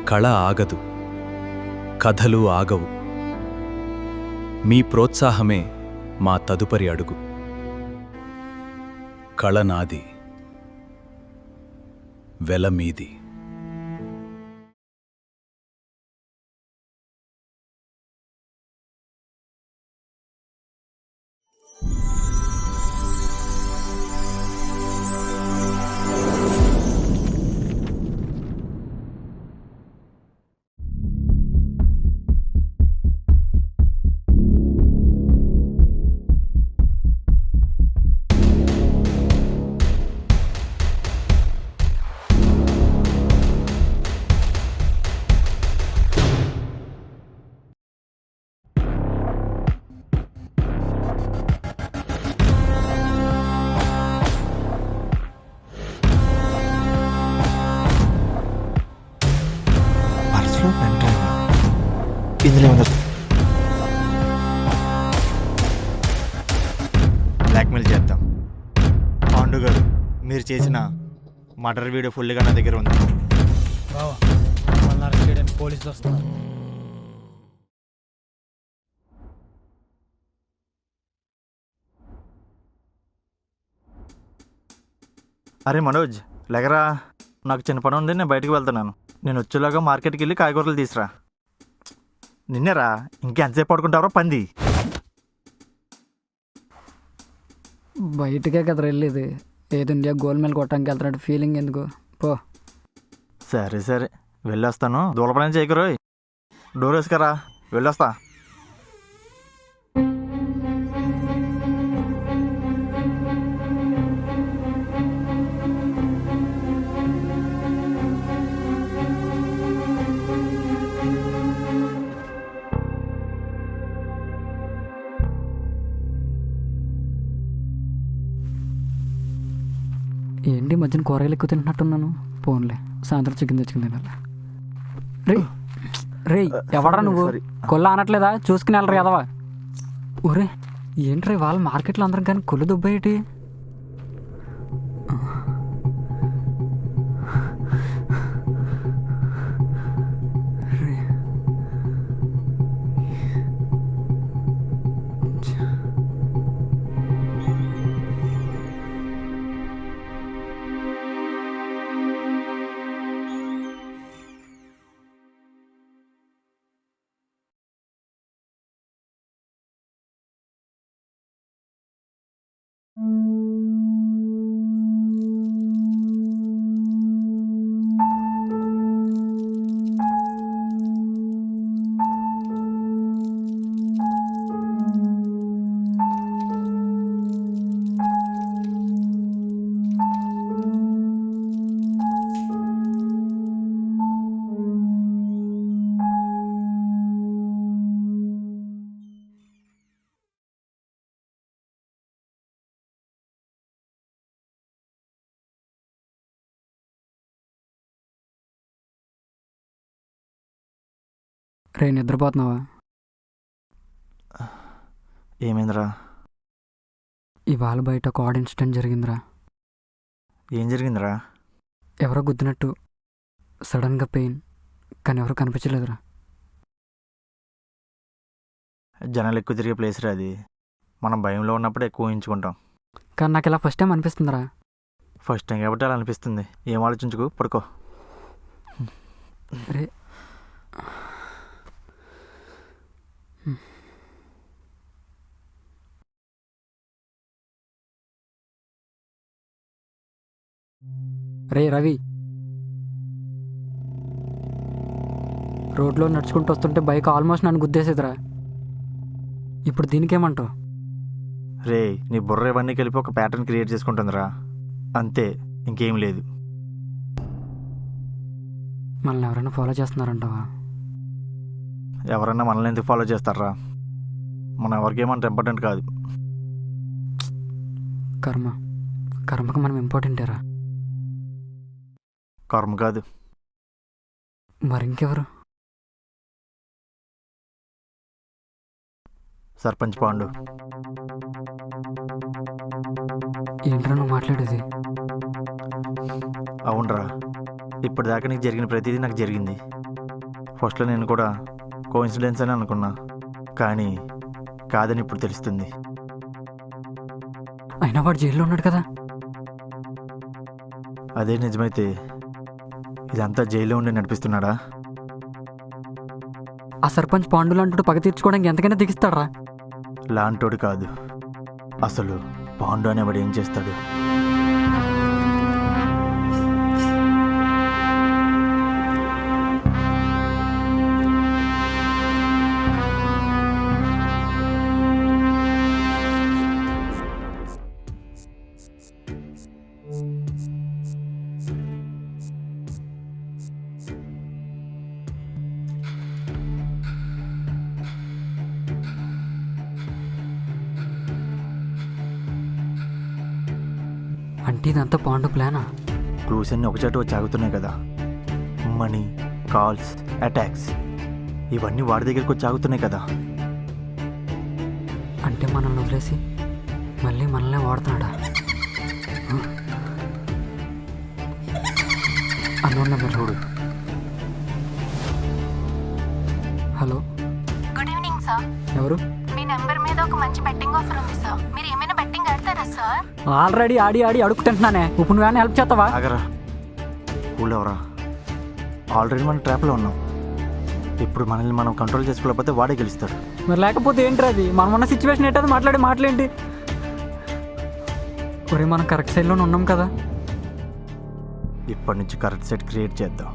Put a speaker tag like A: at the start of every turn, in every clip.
A: కళ ఆగదు, కథలు ఆగవు. మీ ప్రోత్సాహమే మా తదుపరి అడుగు. కళ నాది, వెల మీది.
B: ఇందులో బ్లాక్మెయిల్ చేద్దాం. పాండు గారు, మీరు చేసిన మర్డర్ వీడియో ఫుల్గా నా దగ్గర ఉంది.
C: పోలీసులు వస్తున్నారు.
B: అరే మనోజ్, లేకరా, నాకు చిన్న పని ఉంది, నేను బయటకు వెళ్తున్నాను. నేను వచ్చేలాగా మార్కెట్కి వెళ్ళి కాయగూరలు తీసురా. నిన్నేరా, ఇంకెంతసేపు పడుకుంటారో పంది.
C: బయటకే కదా వెళ్ళేది, ఏది ఇండియా గోల్డ్ మెడల్ కొట్టడానికి వెళ్తున్నట్టు ఫీలింగ్ ఎందుకు? పో.
B: సరే సరే, వెళ్ళొస్తాను. దూలపని చేయకరోయ్, డోర్ వేసుకరా, వెళ్ళొస్తా.
C: ఏంటి మధ్యన కూరగాయలు ఎక్కువ తింటున్నట్టున్నాను. పోన్లే, సాయంత్రం చికెన్ తెచ్చుకుని తినాలి. రే రే, ఎవడరా నువ్వు? కొల్ల అనట్లేదా? చూసుకుని వెళ్ళరు ఎదవా. ఊరే ఏంట్రీ, వాళ్ళ మార్కెట్లో అందరం కానీ కొల్లు దుబ్బేటి. రే, నిద్రపోతున్నావా?
B: ఏమైందిరా?
C: ఇవాళ బయట ఒక ఆడ్ ఇన్సిడెంట్ జరిగిందిరా.
B: ఏం జరిగిందిరా?
C: ఎవరో గుద్దినట్టు సడన్గా పెయిన్, కానీ ఎవరు కనిపించలేదురా.
B: జనాలు ఎక్కువ తిరిగే ప్లేస్ రా అది. మనం భయంలో ఉన్నప్పుడు ఎక్కువ ఊహించుకుంటాం.
C: కానీ నాకు ఇలా ఫస్ట్ టైం అనిపిస్తుందిరా.
B: ఫస్ట్ టైం కాబట్టి అలా అనిపిస్తుంది. ఏం ఆలోచించుకో, పడుకో.
C: రే రే రవి, రోడ్లో నడుచుకుంటూ వస్తుంటే బైక్ ఆల్మోస్ట్ నన్ను గుద్దేసేదిరా. ఇప్పుడు దీనికేమంటావు?
B: రే, నీ బుర్ర ఇవన్నీ కలిపి ఒక ప్యాటర్న్ క్రియేట్ చేసుకుంటుందిరా, అంతే, ఇంకేం లేదు.
C: మనల్ని ఎవరైనా ఫాలో చేస్తున్నారంటావా?
B: ఎవరన్నా మనల్ని ఎందుకు ఫాలో చేస్తారా? మనం ఎవరికేమంత ఇంపార్టెంట్ కాదు.
C: కర్మకు మనం ఇంపార్టెంటేరా.
B: కర్మ కాదు.
C: మరింకెవరు?
B: సర్పంచ్ పాండు.
C: ఏంట్రా నువ్వు మాట్లాడేది?
B: అవునరా, ఇప్పటిదాకా నీకు జరిగిన ప్రతిదీ నాకు జరిగింది. ఫస్ట్లో నేను కూడా కోఇన్సిడెన్స్ అని అనుకున్నా, కానీ కాదని ఇప్పుడు తెలుస్తుంది.
C: అయినా వాడు జైల్లో ఉన్నాడు కదా.
B: అదే నిజమైతే ఇదంతా జైల్లో ఉండి నడిపిస్తున్నాడా?
C: ఆ సర్పంచ్ పాండు లాంటి పగ తీర్చుకోవడానికి ఎంతకైనా దిగిస్తాడరా.
B: లాంటోడు కాదు, అసలు పాండు అనేవాడు ఏం చేస్తాడు?
C: అంటే ఇదంతా పాండు ప్లానా?
B: క్లూస్ అన్నీ ఒకచోట వచ్చి ఆగుతున్నాయి కదా. మనీ, కాల్స్, అటాక్స్ ఇవన్నీ వాడి దగ్గరికి వచ్చి ఆగుతున్నాయి కదా.
C: అంటే మనల్ని వదిలేసి మళ్ళీ మనల్నే వాడుతున్నాడా? అన్నోన్ నెంబర్ చూడు. Hello,
D: good evening sir.
C: ఎవరు?
D: మీ నెంబర్ మీద ఒక మంచి బెట్టింగ్ ఆఫర్ ఉంది సార్. మీరు ఏమైనా బెట్టింగ్ ఆడతారా సార్?
C: ఆల్రెడీ ఆడి ఆడి అడుగుతుంటున్నానే, ఇప్పుడు నువ్వేమైనా హెల్ప్ చేస్తావా?
B: ఆగరా, కూలెవరా? ఆల్రెడీ మనం ట్రాప్లో ఉన్నాం. ఇప్పుడు మనల్ని మనం కంట్రోల్ చేసుకోలేకపోతే వాడే గెలుస్తాడు.
C: మరి లేకపోతే ఏంటి అది? మనం ఉన్న సిచ్యువేషన్ ఏంటది? మాట్లాడే మాటలేంటి? ఒరే, మనం కరెక్ట్ సైడ్లోనే ఉన్నాం కదా.
B: ఇప్పటి నుంచి కరెక్ట్ సెట్ క్రియేట్ చేద్దాం.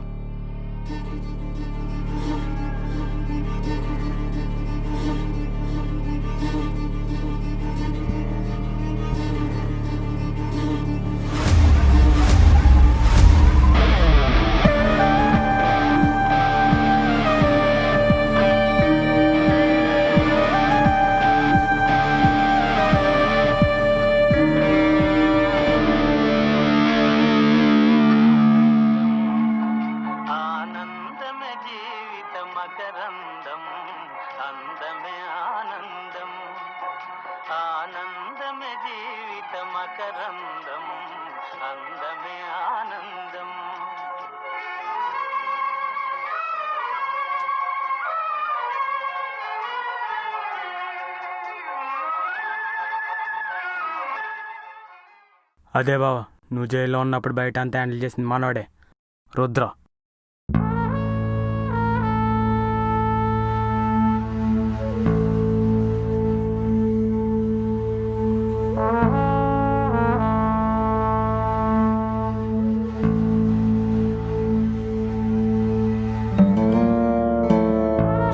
E: ఆనందమే జీవిత మకరందం అందమే ఆనందం ఆనందమే జీవిత మకరందం అందమే ఆనందం
F: అదే బావ, నువ్వు జైల్లో ఉన్నప్పుడు బయట అంతా హ్యాండిల్ చేసింది మనోడే, రుద్ర.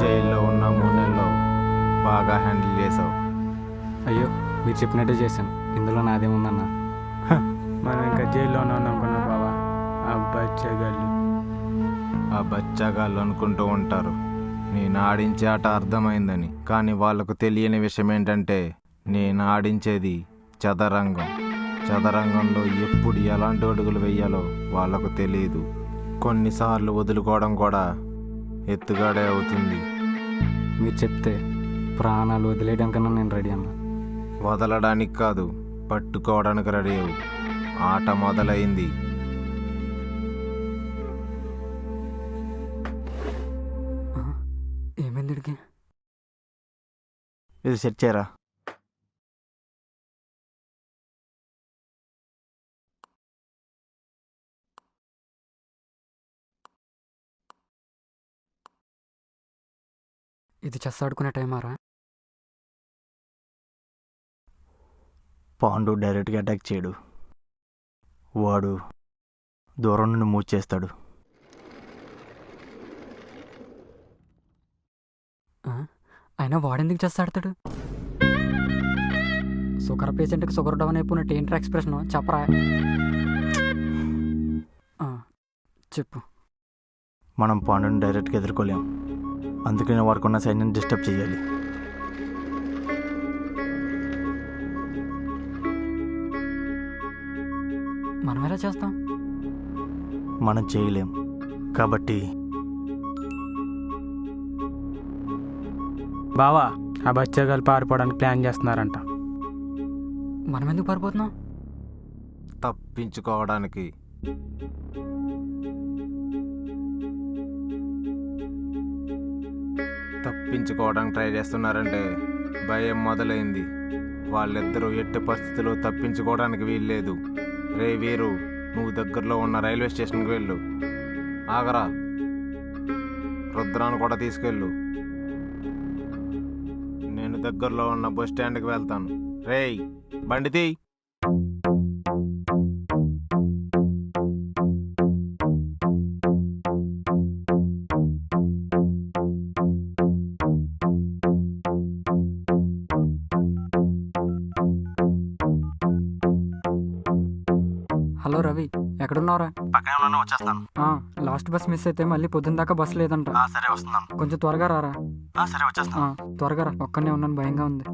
G: జైల్లో ఉన్న 3 నెలల్లో బాగా హ్యాండిల్ చేసావు.
C: అయ్యో, మీరు చెప్పినట్టే చేశాను. ఇందులో నాదేముందన్నా?
F: మనం ఇంకా జైల్లోనే ఉన్నాం అనుకున్నా బావా. అబ్బాయిలు
G: ఆ బచ్చాగాళ్ళు అనుకుంటూ ఉంటారు నేను ఆడించే ఆట అర్థమైందని, కానీ వాళ్ళకు తెలియని విషయం ఏంటంటే నేను ఆడించేది చదరంగం. చదరంగంలో ఎప్పుడు ఎలాంటి అడుగులు వేయాలో వాళ్ళకు తెలియదు. కొన్నిసార్లు వదులుకోవడం కూడా ఎత్తుగాడే అవుతుంది.
C: మీరు చెప్తే ప్రాణాలు వదిలేయడానికన్నా నేను రెడీ అన్నా.
G: వదలడానికి కాదు, పట్టుకోవడానికి రెడీ అవు. ఆట మొదలైంది.
C: ఏమైంది ఇడికి?
B: ఇది సెట్ చేయరా.
C: ఇది చెస్ ఆడుకునే టైమారా?
B: పాండు డైరెక్ట్గా అటాక్ చేయడు, వాడు దూరం నుండి మూవ్ చేస్తాడు.
C: అయినా వాడెందుకు చెస్ ఆడతాడు? షుగర్ పేషెంట్కి షుగర్ డౌన్ అయిపోయినట్టు ఏంటి ఎక్స్ప్రెషన్? చెప్పరా. చెప్పు.
B: మనం పాండుని డైరెక్ట్గా ఎదుర్కోలేం, అందుకని వాడుకున్న సైన్యం డిస్టర్బ్ చేయాలి.
C: మనం ఎలా చేస్తాం?
B: మనం చేయలేం కాబట్టి
F: బావా, ఆ బచ్చగాళ్ళు పారిపోవడానికి ప్లాన్ చేస్తున్నారంట.
C: మనం ఎందుకు పారిపోతున్నాం?
G: తప్పించుకోవడానికి. తప్పించుకోవడానికి ట్రై చేస్తున్నారంటే భయం మొదలైంది. వాళ్ళిద్దరూ ఎట్టి పరిస్థితుల్లో తప్పించుకోవడానికి వీల్లేదు. రే వీరు, నువ్వు దగ్గరలో ఉన్న రైల్వే స్టేషన్కి వెళ్ళు. ఆగరా, రుద్రాన్ని కూడా తీసుకెళ్ళు. నేను దగ్గరలో ఉన్న బస్ స్టాండ్కి వెళ్తాను. రేయ్, బండి తీ.
C: హలో రవి, ఎక్కడున్నావురా?
B: పక్కనే ఉన్నాను, వచ్చేస్తాను.
C: లాస్ట్ బస్ మిస్ అయితే మళ్ళీ పొద్దున్న దాకా బస్ లేదంట.
B: సరే వస్తున్నాను.
C: కొంచెం త్వరగా రారా.
B: సరే వచ్చేస్తాను.
C: త్వరగా రా, ఒక్కనే ఉన్నాను, భయంగా ఉంది.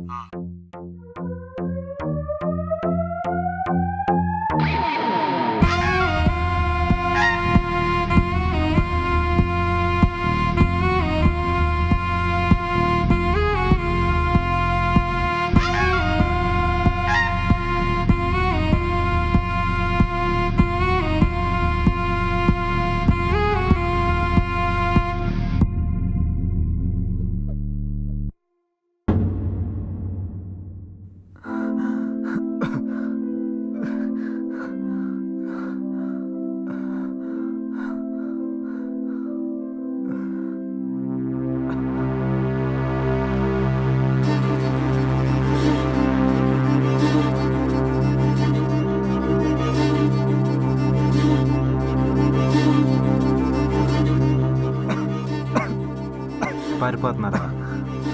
G: పారిపోతున్నారా?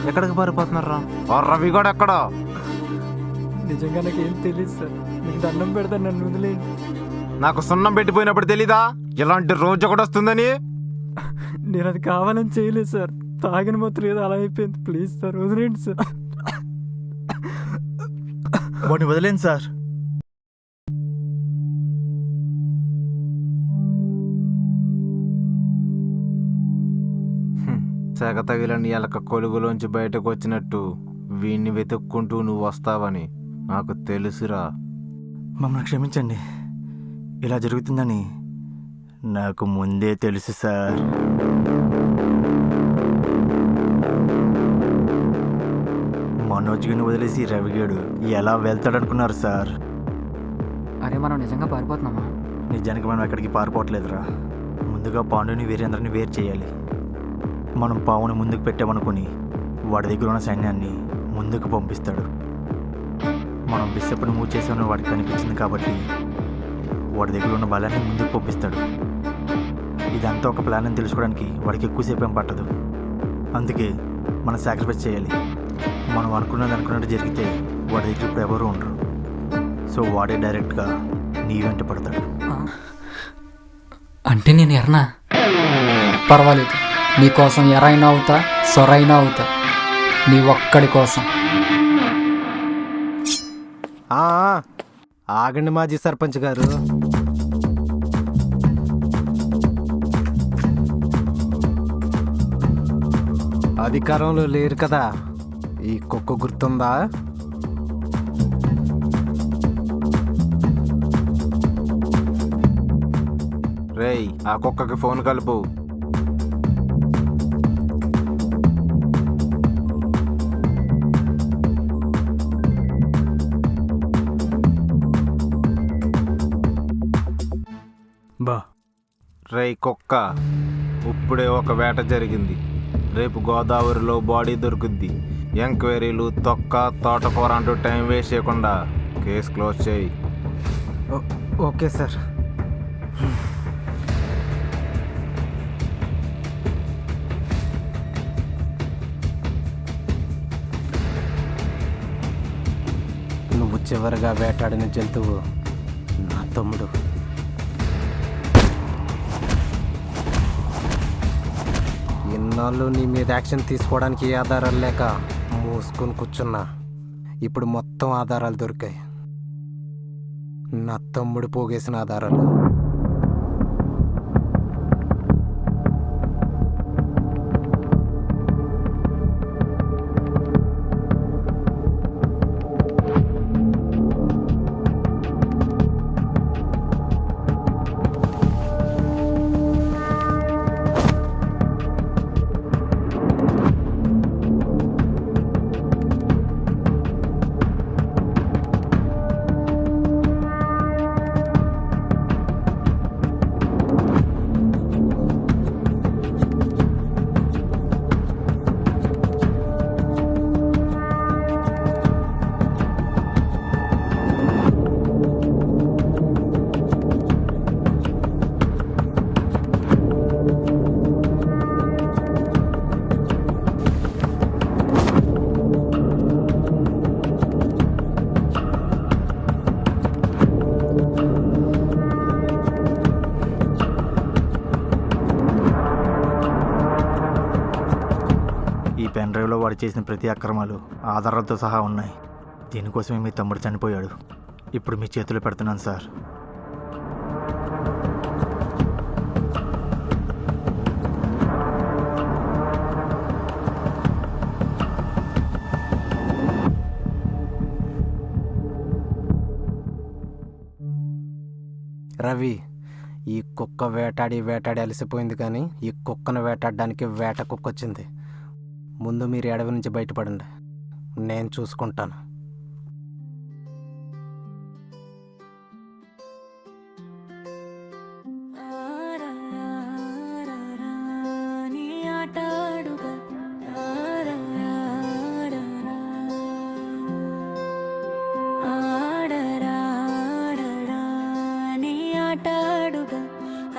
G: ఎక్కడికి పారిపోతున్నారా? రవి కూడా ఎక్కడా?
C: నిజంగా నాకేం తెలియదు సార్, మీకు దండం పెడతాను, నన్ను వదిలేయండి.
G: నాకు సున్నం పెట్టిపోయినప్పుడు తెలీదా ఇలాంటి రోజు ఒకటి వస్తుందని?
C: నేను అది కావాలని చేయలేదు సార్, తాగిన మాత్రం ఏదో అలా అయిపోయింది. ప్లీజ్ సార్, వదిలేయండి సార్.
B: వాడిని వదిలేండి సార్.
G: సెగ తగిలని ఎలక కొలుగులోంచి బయటకు వచ్చినట్టు వీణ్ణి వెతుక్కుంటూ నువ్వు వస్తావని నాకు తెలుసురా.
B: మమ్మల్ని క్షమించండి, ఇలా జరుగుతుందని నాకు ముందే తెలుసు సార్. మనోజ్ని వదిలేసి రవిగేడు ఎలా వెళ్తాడనుకున్నారు సార్?
C: అరే, మనం నిజంగా పారిపోతున్నామా?
B: నిజానికి మనం ఎక్కడికి పారిపోవట్లేదురా. ముందుగా పాండుని వీరేంద్రని వేరు చేయాలి. మనం పావుని ముందుకు పెట్టామనుకుని వాడి దగ్గర ఉన్న సైన్యాన్ని ముందుకు పంపిస్తాడు. మనం బిస్సెప్పుడు మూవ్ చేసామని వాడికి కనిపించింది కాబట్టి వాడి దగ్గర ఉన్న బలాన్ని ముందుకు పంపిస్తాడు. ఇదంతా ఒక ప్లాన్ అని తెలుసుకోవడానికి వాడికి ఎక్కువసేపు ఏం పట్టదు. అందుకే మనం సాక్రిఫైస్ చేయాలి. మనం అనుకున్నట్టు జరిగితే వాడి దగ్గర ఇప్పుడు ఎవరు ఉండరు. సో వాడే డైరెక్ట్గా నీ వెంట పడతాడు.
C: అంటే నేను ఎర్నా? పర్వాలేదు, నీకోసం ఎరైనా అవుతా, సొరైనా అవుతా, నీ ఒక్కడి కోసం.
H: ఆగండి మాజీ సర్పంచ్ గారు. అధికారంలో లేరు కదా, ఈ కుక్క గుర్తుందా?
G: రేయ్, ఆ కుక్కకి ఫోన్ కలుపు.
F: బా
G: రేయ్ కుక్క, ఇప్పుడే ఒక వేట జరిగింది. రేపు గోదావరిలో బాడీ దొరుకుద్ది. ఎంక్వైరీలు, తొక్క, తోటకూర అంటూ టైం వేస్ట్ చేయకుండా కేసు క్లోజ్ చేయి.
H: Okay sir. నువ్వు చివరిగా వేటాడిన జంతువు నా తమ్ముడు. ఇన్నాళ్ళు నీ మీద యాక్షన్ తీసుకోవడానికి ఏ ఆధారాలు లేక మూసుకొని కూర్చున్నా. ఇప్పుడు మొత్తం ఆధారాలు దొరికాయి. నా తమ్ముడు పోగేసిన ఆధారాలు.
B: పెన్ డ్రైవ్లో వాడు చేసిన ప్రతి అక్రమాలు ఆధారాలతో సహా ఉన్నాయి. దీనికోసమే మీ తమ్ముడు చనిపోయాడు. ఇప్పుడు మీ చేతిలో పెడుతున్నాను సార్.
H: రవి, ఈ కుక్క వేటాడి వేటాడి అలసిపోయింది, కానీ ఈ కుక్కను వేటాడడానికి వేట కుక్క వచ్చింది. ముందు మీరు అడవి నుంచి బయటపడండి, నేను చూసుకుంటాను.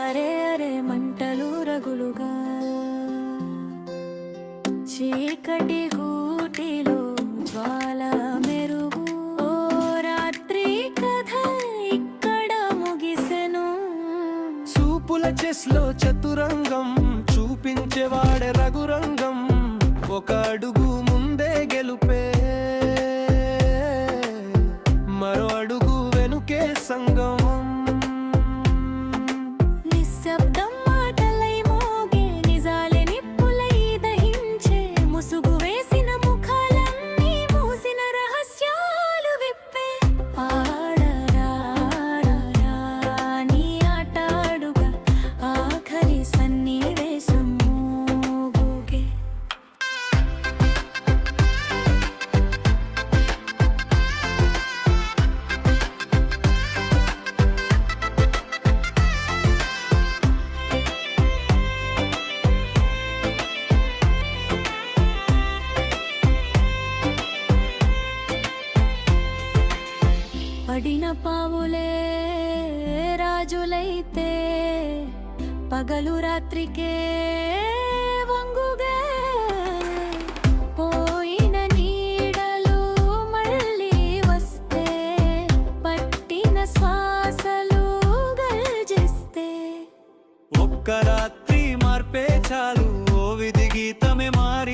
I: అరే అరే మంటలు రగులుగా చీకటి గూటిలో జ్వాల మెరుగు. ఓ రాత్రి కథ ఇక్కడ ముగిసెను.
J: చూపుల చెస్లో చతురంగం చూపించేవాడే రఘురంగం. ఒక అడుగు ముందే గెలుపే, మరో అడుగు వెనుకే సంగం.
I: నిశ్శబ్దం మాటలై మోగే, నిజాలే నిప్పులై దహించే. ముసుగు వేసిన ముఖాలన్నీ మూసిన రహస్యాలు విప్పే. ఆడరా నీ ఆట ఆడుగా, ఆఖరి సన్నివేశం మోగుగే. పడిన పావులే రాజులైతే, పగలు రాత్రికే వంగుగే. పోయిన నీడలు మళ్ళీ వస్తే, పట్టిన శ్వాసలు గర్జిస్తే.
J: ఒక్క రాత్రి మార్పే చాలు, ఓ విధి గీతమే మారి